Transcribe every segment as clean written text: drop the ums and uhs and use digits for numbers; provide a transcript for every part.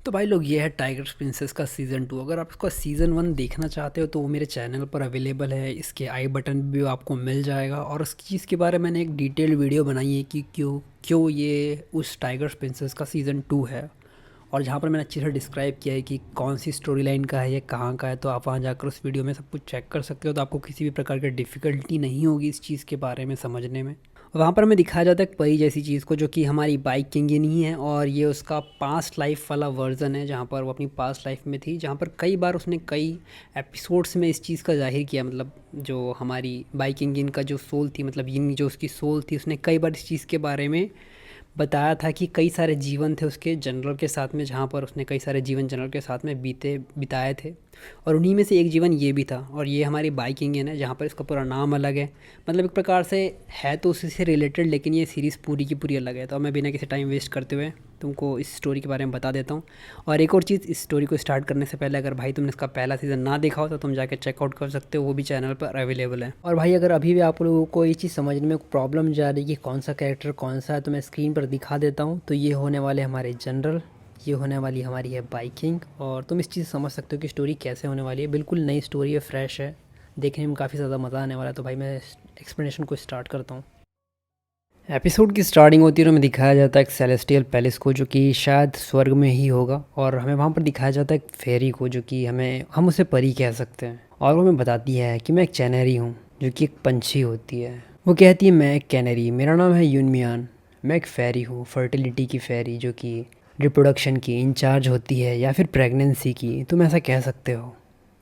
तो भाई लोग, ये है टाइगर प्रिंसेस का सीज़न 2। अगर आप इसका सीज़न 1 देखना चाहते हो तो वो मेरे चैनल पर अवेलेबल है। इसके आई बटन भी आपको मिल जाएगा और उस चीज़ के बारे में मैंने एक डिटेल वीडियो बनाई है कि क्यों क्यों ये उस टाइगर प्रिंसेस का सीज़न 2 है। और जहाँ पर मैंने अच्छे से डिस्क्राइब किया है कि कौन सी स्टोरी लाइन का है, ये कहाँ का है। तो आप वहाँ जाकर उस वीडियो में सब कुछ चेक कर सकते हो, तो आपको किसी भी प्रकार की डिफ़िकल्टी नहीं होगी इस चीज़ के बारे में समझने में। वहाँ पर हमें दिखाया जाता है एक परी जैसी चीज़ को, जो कि हमारी बाइक किंग ही है। और ये उसका पास्ट लाइफ वाला वर्जन है, जहाँ पर वो अपनी पास्ट लाइफ में थी, जहाँ पर कई बार उसने कई एपिसोड्स में इस चीज़ का ज़ाहिर किया। मतलब जो हमारी बाइक किंग का जो सोल थी, मतलब यिन जो उसकी सोल थी, उसने कई बार इस चीज़ के बारे में बताया था कि कई सारे जीवन थे उसके जनरल के साथ में, जहाँ पर उसने कई सारे जीवन जनरल के साथ में बिताए थे। और उन्हीं में से एक जीवन ये भी था। और ये हमारी बाइकिंग है, जहाँ पर इसका पूरा नाम अलग है। मतलब एक प्रकार से है तो उसी से रिलेटेड, लेकिन ये सीरीज़ पूरी की पूरी अलग है। तो मैं बिना किसी टाइम वेस्ट करते हुए तुमको इस स्टोरी के बारे में बता देता हूँ। और एक और चीज़, इस स्टोरी को स्टार्ट करने से पहले अगर भाई तुमने इसका पहला सीज़न ना देखा हो तो तुम जाके चेकआउट कर सकते हो, वो भी चैनल पर अवेलेबल है। और भाई अगर अभी भी आप लोगों को ये चीज़ समझने में प्रॉब्लम जा रही है कि कौन सा कैरेक्टर कौन सा है, तो मैं स्क्रीन पर दिखा देता हूँ। तो ये होने वाले हमारे जनरल, ये होने वाली हमारी है बाइकिंग। और तुम इस चीज़ समझ सकते हो कि स्टोरी कैसे होने वाली है। बिल्कुल नई स्टोरी है, फ्रेश है, देखने में काफ़ी ज़्यादा मज़ा आने वाला है। तो भाई मैं एक्सप्लेनेशन को स्टार्ट करता हूँ। एपिसोड की स्टार्टिंग होती है और हमें दिखाया जाता है एक सेलेस्टियल पैलेस को, जो कि शायद स्वर्ग में ही होगा। और हमें वहाँ पर दिखाया जाता है एक फेरी को, जो कि हम उसे परी कह सकते हैं। और वो हमें बताती है कि मैं एक कैनरी हूँ, जो कि एक पंछी होती है। वो कहती है, मैं एक कैनरी, मेरा नाम है यूनमियान, मैं एक फेरी हूँ, फर्टिलिटी की फेरी, जो कि रिप्रोडक्शन की इंचार्ज होती है या फिर प्रेगनेंसी की, तुम ऐसा कह सकते हो।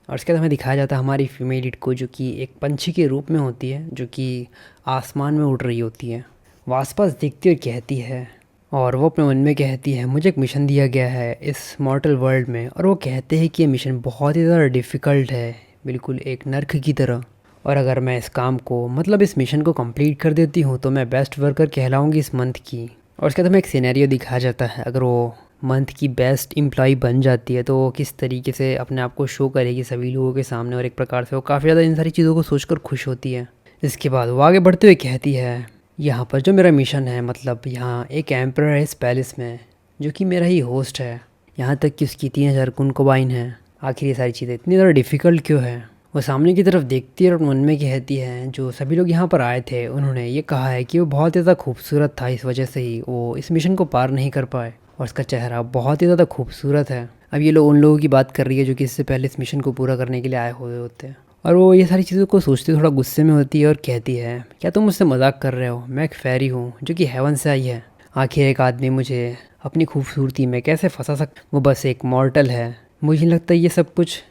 और उसके बाद हमें दिखाया जाता है हमारी फीमेल लीड को, जो कि एक पंछी के रूप में होती है, जो कि आसमान में उड़ रही होती है। वो आसपास देखती और कहती है, और वो अपने मन में कहती है, मुझे एक मिशन दिया गया है इस मॉर्टल वर्ल्ड में। और वो कहते हैं कि ये मिशन बहुत ही ज़्यादा डिफ़िकल्ट है, बिल्कुल एक नर्क की तरह। और अगर मैं इस काम को, मतलब इस मिशन को कंप्लीट कर देती हूँ, तो मैं बेस्ट वर्कर कहलाऊँगी इस मंथ की। और उसके बाद हमें एक सिनेरियो दिखाया जाता है, अगर वो मंथ की बेस्ट एम्प्लॉय बन जाती है तो वो किस तरीके से अपने आप को शो करेगी सभी लोगों के सामने। और एक प्रकार से वो काफ़ी ज़्यादा इन सारी चीज़ों को सोचकर खुश होती है। इसके बाद वो आगे बढ़ते हुए कहती है, यहाँ पर जो मेरा मिशन है, मतलब यहाँ एक एम्परर है इस पैलेस में, जो कि मेरा ही होस्ट है। यहाँ तक कि उसकी 3000 कुनकुबाइन है। आखिर ये सारी चीज़ें इतनी ज़्यादा डिफ़िकल्ट क्यों है। वो सामने की तरफ देखती है और मन में कहती है, जो सभी लोग यहाँ पर आए थे उन्होंने ये कहा है कि वो बहुत ही ज़्यादा खूबसूरत था, इस वजह से ही वो इस मिशन को पार नहीं कर पाए। और उसका चेहरा बहुत ही ज़्यादा खूबसूरत है। अब ये लोग उन लोगों की बात कर रही है जो कि इससे पहले इस मिशन को पूरा करने के लिए आए हुए होते हैं। और वो ये सारी चीज़ों को सोचते थोड़ा गुस्से में होती है और कहती है, क्या तुम मुझसे मजाक कर रहे हो, मैं एक फेरी हूँ जो कि हेवन से आई है। आखिर एक आदमी मुझे अपनी खूबसूरती में कैसे फंसा सकता, वो बस एक मॉर्टल है, मुझे नहीं लगता ये सब कुछ।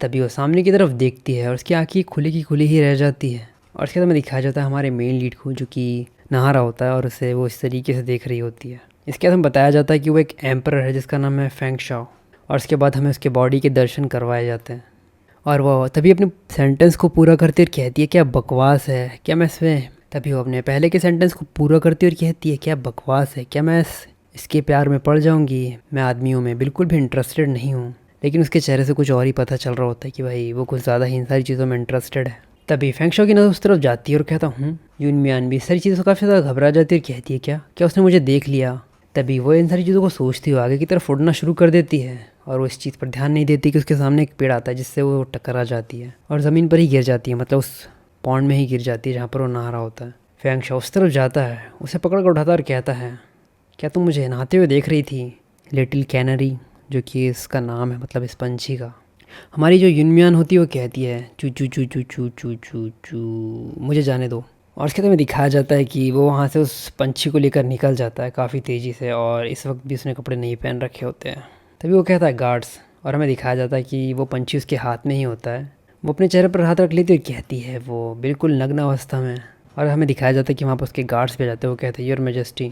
तभी वो सामने की तरफ देखती है और उसकी आँखें खुली की खुली ही रह जाती है। और उसके बाद हमें दिखाया जाता है हमारे मेन लीड को, जो कि नहा रहा होता है और उसे वो इस तरीके से देख रही होती है। इसके बाद हमें बताया जाता है कि वो एक एम्परर है जिसका नाम है फेंग शाओ। और उसके बाद हमें उसके बॉडी के दर्शन करवाए जाते हैं। और वो तभी अपने सेंटेंस को पूरा करती और कहती है, क्या बकवास है, क्या मैं इसमें। तभी वो अपने पहले के सेंटेंस को पूरा करती और कहती है, क्या बकवास है, क्या मैं इसके प्यार में पड़ जाऊंगी। मैं आदमियों में बिल्कुल भी इंटरेस्टेड नहीं हूँ। लेकिन उसके चेहरे से कुछ और ही पता चल रहा होता है कि भाई वो कुछ ज़्यादा ही इन सारी चीज़ों में इंटरेस्टेड है। तभी फेंगशो की नज़र उस तरफ जाती है और कहता हूँ, यूनमियान भी इस सारी चीज़ों से काफ़ी ज़्यादा घबरा जाती है और कहती है, क्या क्या उसने मुझे देख लिया। तभी वो इन सारी चीज़ों को सोचती हुई आगे की तरफ उड़ना शुरू कर देती है। और वो इस चीज़ पर ध्यान नहीं देती कि उसके सामने एक पेड़ आता है जिससे वो टकरा जाती है और ज़मीन पर ही गिर जाती है, मतलब उस पॉन्ड में ही गिर जाती है जहाँ पर वो नहा रहा होता है। फेंगशो उस तरफ जाता है, उसे पकड़ कर उठाता और कहता है, क्या तुम मुझे नहाते हुए देख रही थी, लिटिल कैनरी, जो कि इसका नाम है, मतलब इस पंछी का। हमारी जो यूनमियान होती है वो कहती है, चू चू चू चू चू चू चू चू, मुझे जाने दो। और उसके बाद में दिखाया जाता है कि वो वहाँ से उस पंछी को लेकर निकल जाता है काफ़ी तेज़ी से। और इस वक्त भी उसने कपड़े नहीं पहन रखे होते हैं। तभी वो कहता है, गार्ड्स। और हमें दिखाया जाता है कि वो पंछी उसके हाथ में ही होता है। वो अपने चेहरे पर हाथ रख लेती है और कहती है, वो बिल्कुल नग्न अवस्था में। और हमें दिखाया जाता है कि वहाँ पर उसके गार्ड्स भी जाते हैं। वो कहते हैं, योर मेजेस्टी।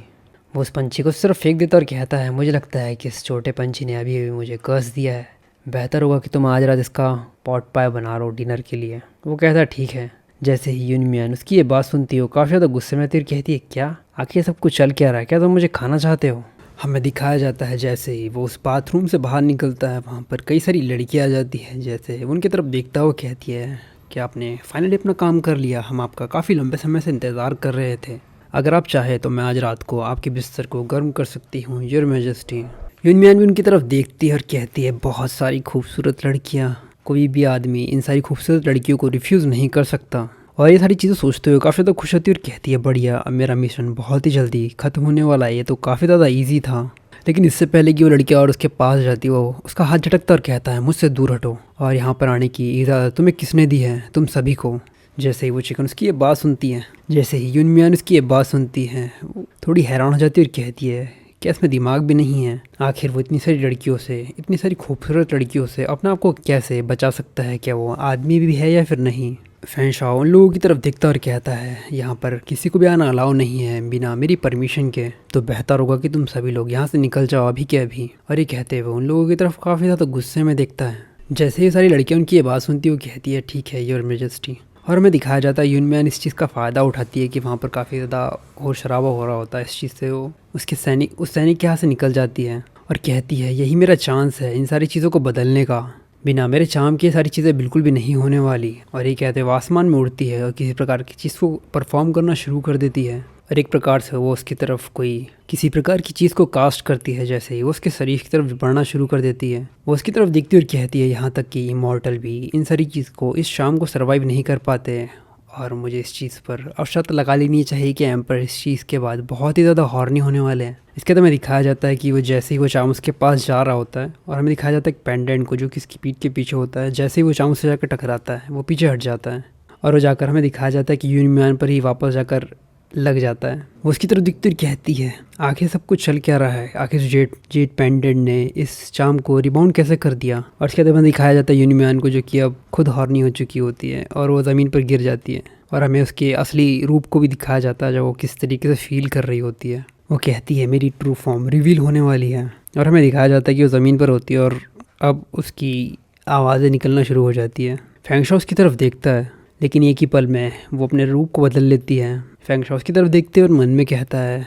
वो उस पंछी को सिर्फ फेंक देता और कहता है, मुझे लगता है कि इस छोटे पंछी ने अभी अभी मुझे कर्स दिया है। बेहतर होगा कि तुम आज रात इसका पॉट पाए बना रहो डिनर के लिए। वो कहता है, ठीक है। जैसे ही यूनमियान उसकी ये बात सुनती हो काफ़ी ज़्यादा गुस्से में आती है और कहती है, क्या आखिर ये सब कुछ चल क्या रहा है, क्या तुम मुझे खाना चाहते हो। हमें दिखाया जाता है जैसे ही वो उस बाथरूम से बाहर निकलता है, वहाँ पर कई सारी लड़कियाँ आ जाती हैं। जैसे उनकी तरफ देखता हुआ कहती है कि आपने फाइनली अपना काम कर लिया, हम आपका काफ़ी लंबे समय से इंतज़ार कर रहे थे। अगर आप चाहे तो मैं आज रात को आपके बिस्तर को गर्म कर सकती हूँ, योर मेजेस्टी। यूनमियान भी उनकी तरफ देखती है और कहती है बहुत सारी खूबसूरत लड़कियाँ, कोई भी आदमी इन सारी खूबसूरत लड़कियों को रिफ्यूज़ नहीं कर सकता। और ये सारी चीज़ें सोचते हुए काफ़ी ज़्यादा खुश होती है और कहती है बढ़िया, अब मेरा मिशन बहुत ही जल्दी ख़त्म होने वाला है, ये तो काफ़ी ज़्यादा ईजी था। लेकिन इससे पहले कि वो लड़कियाँ और उसके पास जाती, वो उसका हाथ झटकता और कहता है मुझसे दूर हटो, और यहाँ पर आने की इजाज़त तुम्हें किसने दी है, तुम सभी को। जैसे ही वो चिकन उसकी ये बात सुनती है, जैसे ही यूनमियान उसकी ये बात सुनती है, वो थोड़ी हैरान हो जाती है और कहती है क्या इसमें दिमाग भी नहीं है? आखिर वो इतनी सारी लड़कियों से, इतनी सारी खूबसूरत लड़कियों से अपने आप को कैसे बचा सकता है? क्या वो आदमी भी है या फिर नहीं? फैंशाओ उन लोगों की तरफ देखता और कहता है यहाँ पर किसी को भी आना अलाउ नहीं है बिना मेरी परमिशन के, तो बेहतर होगा कि तुम सभी लोग यहाँ से निकल जाओ अभी के अभी। और ये कहते हुए उन लोगों की तरफ काफ़ी ज़्यादा गुस्से में देखता है। जैसे ही सारी लड़कियाँ उनकी ये बात सुनती है, वो कहती है ठीक है योर मेजेस्टी। और हमें दिखाया जाता है यूनमियान इस चीज़ का फ़ायदा उठाती है कि वहाँ पर काफ़ी ज़्यादा शोर शराबा हो रहा होता है। इस चीज़ से वो उस सैनिक के यहाँ से निकल जाती है और कहती है यही मेरा चांस है इन सारी चीज़ों को बदलने का, बिना मेरे चाम के सारी चीज़ें बिल्कुल भी नहीं होने वाली। और ये कहते हुए आसमान में उड़ती है और किसी प्रकार की चीज़ को परफॉर्म करना शुरू कर देती है। और एक प्रकार से वो उसकी तरफ कोई किसी प्रकार की चीज़ को कास्ट करती है। जैसे ही वो उसके शरीर की तरफ बढ़ना शुरू कर देती है, वो उसकी तरफ देखती है और कहती है यहाँ तक कि इमॉर्टल भी इन सारी चीज़ को, इस शाम को सर्वाइव नहीं कर पाते। और मुझे इस चीज़ पर अब शर्त लगा लेनी चाहिए कि एम्पर इस चीज़ के बाद बहुत ही ज़्यादा हॉर्नी होने वाले हैं। इसके तो हमें दिखाया जाता है कि वो जैसे ही वो चामस के पास जा रहा होता है, और हमें दिखाया जाता है एक पेंडेंट को जो कि इसकी पीठ के पीछे होता है। जैसे ही वो चामस से जाकर टकराता है, वो पीछे हट जाता है और वो जाकर हमें दिखाया जाता है कि यूनमियान पर ही वापस जाकर लग जाता है। वो उसकी तरफ दिखती कहती है आखिर सब कुछ चल क्या रहा है, आखिर जेट पेंडेंट ने इस चाम को रिबाउंड कैसे कर दिया। और इसके बाद दिखाया जाता है यूनमियान को जो कि अब खुद हॉर्नी हो चुकी होती है और वो ज़मीन पर गिर जाती है। और हमें उसके असली रूप को भी दिखाया जाता है, जब वो किस तरीके से फील कर रही होती है। वो कहती है मेरी ट्रू फॉर्म रिवील होने वाली है। और हमें दिखाया जाता है कि वो ज़मीन पर होती है और अब उसकी आवाज़ें निकलना शुरू हो जाती है। फैंगशाओ उसकी तरफ देखता है, लेकिन एक ही पल में वो अपने रूप को बदल लेती है। फैंगशाओ उसकी तरफ देखते और मन में कहता है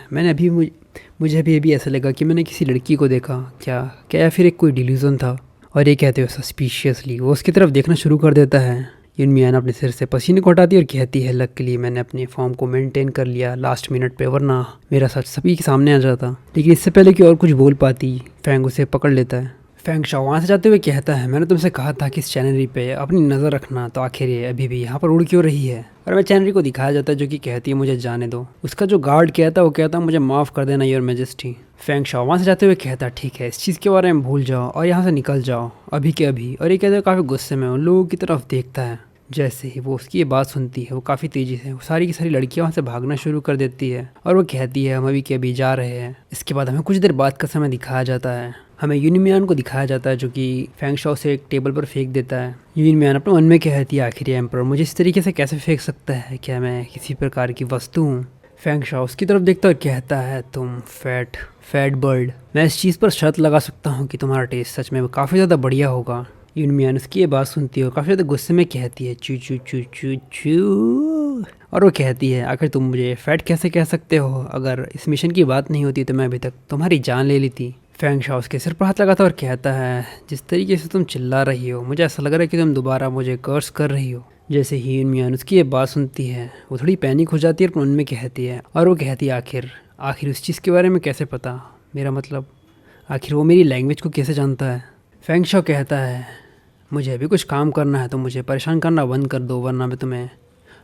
मुझे अभी ऐसा लगा कि मैंने किसी लड़की को देखा, क्या या फिर एक कोई डिल्यूज़न था। और ये कहते हुए सस्पिशियसली वो उसकी तरफ देखना शुरू कर देता है। यूनमियान अपने सिर से पसीने को हटाती है और कहती है लकीली मैंने अपनी फॉर्म को मेंटेन कर लिया लास्ट मिनट पे, वरना मेरा सच सभी के सामने आ जाता। लेकिन इससे पहले कि और कुछ बोल पाती, फैंग उसे पकड़ लेता है। फैंगशाओ वहाँ से जाते हुए कहता है मैंने तुमसे कहा था कि इस चैनरी पे अपनी नज़र रखना, तो आखिर ये अभी भी यहाँ पर उड़ क्यों रही है। और मैं चैनरी को दिखाया जाता है जो कि कहती है मुझे जाने दो। उसका जो गार्ड कहता है वो कहता है मुझे माफ़ कर देना योर मेजेस्टी। फैंगशाओ वहाँ से जाते हुए कहता है ठीक है इस चीज़ के बारे में भूल जाओ और यहाँ से निकल जाओ अभी के अभी। और ये कहते हुए काफ़ी गुस्से में उन लोगों की तरफ देखता है। जैसे ही वो उसकी ये बात सुनती है, वो काफ़ी तेज़ी से वो सारी की सारी लड़कियां वहाँ से भागना शुरू कर देती है और वो कहती है हम अभी के अभी जा रहे हैं। इसके बाद हमें कुछ देर बाद का समय दिखाया जाता है। हमें यूनमियान को दिखाया जाता है जो कि फैंगशाओ से एक टेबल पर फेंक देता है। यूनमियान अपने मन में कहती है आखिर एम्पर मुझे इस तरीके से कैसे फेंक सकता है, क्या मैं किसी प्रकार की वस्तु हूँ। फैंगशाओ उसकी तरफ देखता और कहता है तुम फैट बर्ड, मैं इस चीज़ पर शर्त लगा सकता हूँ कि तुम्हारा टेस्ट सच में काफ़ी ज़्यादा बढ़िया होगा। यूनमियान उसकी ये बात सुनती है और काफ़ी ज़्यादा गुस्से में कहती है चू चू चू चू चू। और वो कहती है आखिर तुम मुझे फैट कैसे कह सकते हो, अगर इस मिशन की बात नहीं होती तो मैं अभी तक तुम्हारी जान ले ली थी। फैंगशाओ उसके सिर पर हाथ लगाता और कहता है जिस तरीके से तुम चिल्ला रही हो मुझे ऐसा लग रहा है कि तुम दोबारा मुझे कर्स कर रही हो। जैसे ही यूनमियान उसकी ये बात सुनती है, वो थोड़ी पैनिक हो जाती है और मन में कहती है, और वो कहती है आखिर उस चीज़ के बारे में कैसे पता, मेरा मतलब आखिर वो मेरी लैंग्वेज को कैसे जानता है। फैंगशाओ कहता है मुझे अभी कुछ काम करना है तो मुझे परेशान करना बंद कर दो, वरना मैं तुम्हें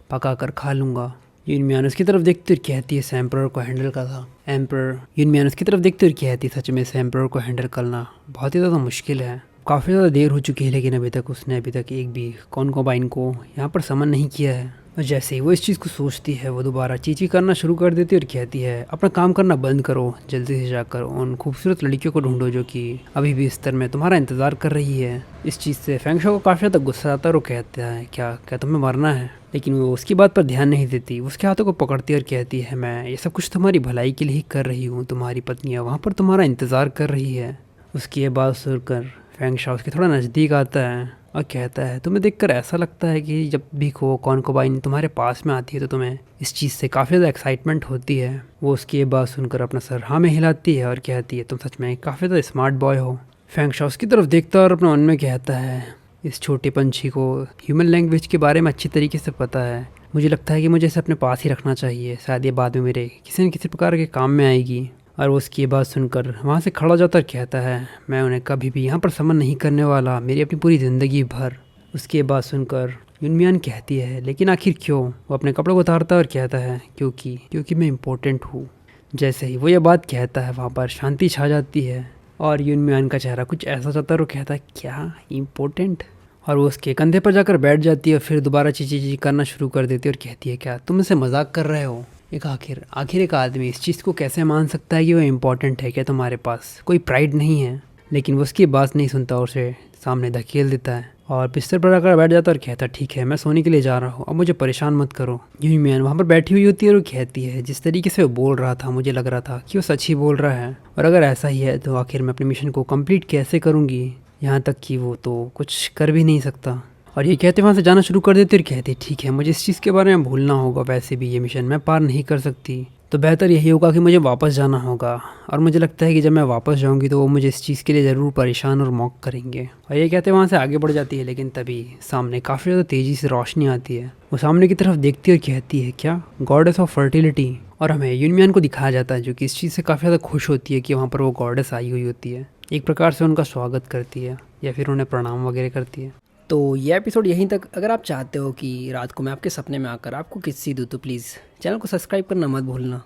पका कर खा लूँगा। यूनमियान उसकी तरफ देखती और कहती है एम्परर को हैंडल करना। एम्परर यूनमियान उसकी तरफ देखती और कहती है सच में एम्परर को हैंडल करना बहुत ही ज़्यादा मुश्किल है, काफ़ी ज़्यादा देर हो चुकी है, लेकिन उसने अभी तक एक भी कॉन्कोबाइन को यहाँ पर समन नहीं किया है। और जैसे ही वो इस चीज़ को सोचती है, वो दोबारा चींची करना शुरू कर देती है और कहती है अपना काम करना बंद करो, जल्दी से जाकर उन खूबसूरत लड़कियों को ढूंढो जो कि अभी भी इस तरह में तुम्हारा इंतज़ार कर रही है। इस चीज़ से फैंगशाओ को काफ़ी ज़्यादा गुस्सा आता है और वो कहता है क्या तुम्हें मरना है, लेकिन वो उसकी बात पर ध्यान नहीं देती। उसके हाथों को पकड़ती और कहती है मैं ये सब कुछ तुम्हारी भलाई के लिए ही कर रही हूँ, तुम्हारी पत्नियाँ वहाँ पर तुम्हारा इंतज़ार कर रही है। उसकी ये बात सुनकर फैंगशाओ उसके थोड़ा नज़दीक आता है और कहता है तुम्हें देखकर ऐसा लगता है कि जब भी कॉन्कोबाइन तुम्हारे पास में आती है तो तुम्हें इस चीज़ से काफ़ी ज़्यादा एक्साइटमेंट होती है। वो उसकी ये बात सुनकर अपना सर हाँ में हिलाती है और कहती है तुम सच में काफ़ी ज़्यादा स्मार्ट बॉय हो। फैंगशाओ उसकी तरफ देखता है और अपने मन में कहता है इस छोटे पंछी को ह्यूमन लैंग्वेज के बारे में अच्छी तरीके से पता है, मुझे लगता है कि मुझे इसे अपने पास ही रखना चाहिए, शायद ये बाद में मेरे किसी न किसी प्रकार के काम में आएगी। और वो उसकी ये बात सुनकर वहाँ से खड़ा हो जाता और कहता है, मैं उन्हें कभी भी यहाँ पर समन नहीं करने वाला, मेरी अपनी पूरी ज़िंदगी भर। उसकी ये बात सुनकर युनमियान कहती है, लेकिन आखिर क्यों? वो अपने कपड़ों को उतारता है और कहता है, क्योंकि मैं इम्पोर्टेंट हूँ। जैसे ही वो ये बात कहता है वहाँ पर शांति छा जाती है और युनमियान का चेहरा कुछ ऐसा जाता है और वो कहता है, क्या इम्पोर्टेंट? और वो उसके कंधे पर जाकर बैठ जाती है, फिर दोबारा चीची करना शुरू कर देती है और कहती है, क्या तुम मुझसे मजाक कर रहे हो? आखिर एक आदमी इस चीज़ को कैसे मान सकता है कि वो इम्पोर्टेंट है? क्या तुम्हारे पास कोई प्राइड नहीं है? लेकिन वो उसकी बात नहीं सुनता और उसे सामने धकेल देता है और बिस्तर पर आकर बैठ जाता है और कहता है, ठीक है, मैं सोने के लिए जा रहा हूँ, अब मुझे परेशान मत करो। युनमियान वहाँ पर बैठी हुई होती है और वो कहती है, जिस तरीके से वो बोल रहा था मुझे लग रहा था कि वो सच ही बोल रहा है, और अगर ऐसा ही है तो आखिर मैं अपने मिशन को कंप्लीट कैसे करूँगी? यहाँ तक कि वो तो कुछ कर भी नहीं सकता। और ये कहते वहाँ से जाना शुरू कर देते और कहते, ठीक है, मुझे इस चीज़ के बारे में भूलना होगा, वैसे भी ये मिशन मैं पार नहीं कर सकती, तो बेहतर यही होगा कि मुझे वापस जाना होगा। और मुझे लगता है कि जब मैं वापस जाऊंगी तो वो मुझे इस चीज़ के लिए ज़रूर परेशान और मॉक करेंगे। और ये कहते वहाँ से आगे बढ़ जाती है, लेकिन तभी सामने काफ़ी ज़्यादा तेज़ी से रोशनी आती है। वो सामने की तरफ देखती है और कहती है, क्या? Goddess of fertility. और हमें युनमियान को दिखाया जाता है जो कि इस चीज़ से काफ़ी ज़्यादा खुश होती है कि वहाँ पर वो गॉडेस आई हुई होती है, एक प्रकार से उनका स्वागत करती है या फिर उन्हें प्रणाम वगैरह करती है। तो ये एपिसोड यहीं तक। अगर आप चाहते हो कि रात को मैं आपके सपने में आकर आपको किस्सी दूँ तो प्लीज़ चैनल को सब्सक्राइब करना मत भूलना।